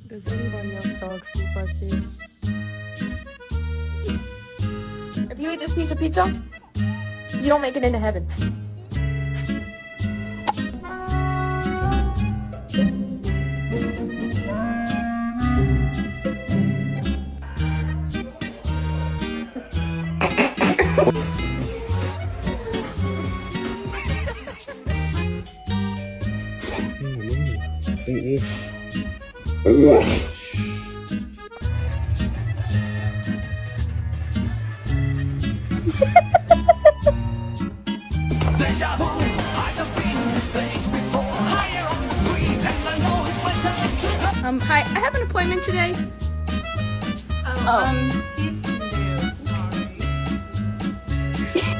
Does anybody else dog sleep like this? If you eat this piece of pizza, you don't make it into heaven. Hi, I have an appointment today. Oh. He's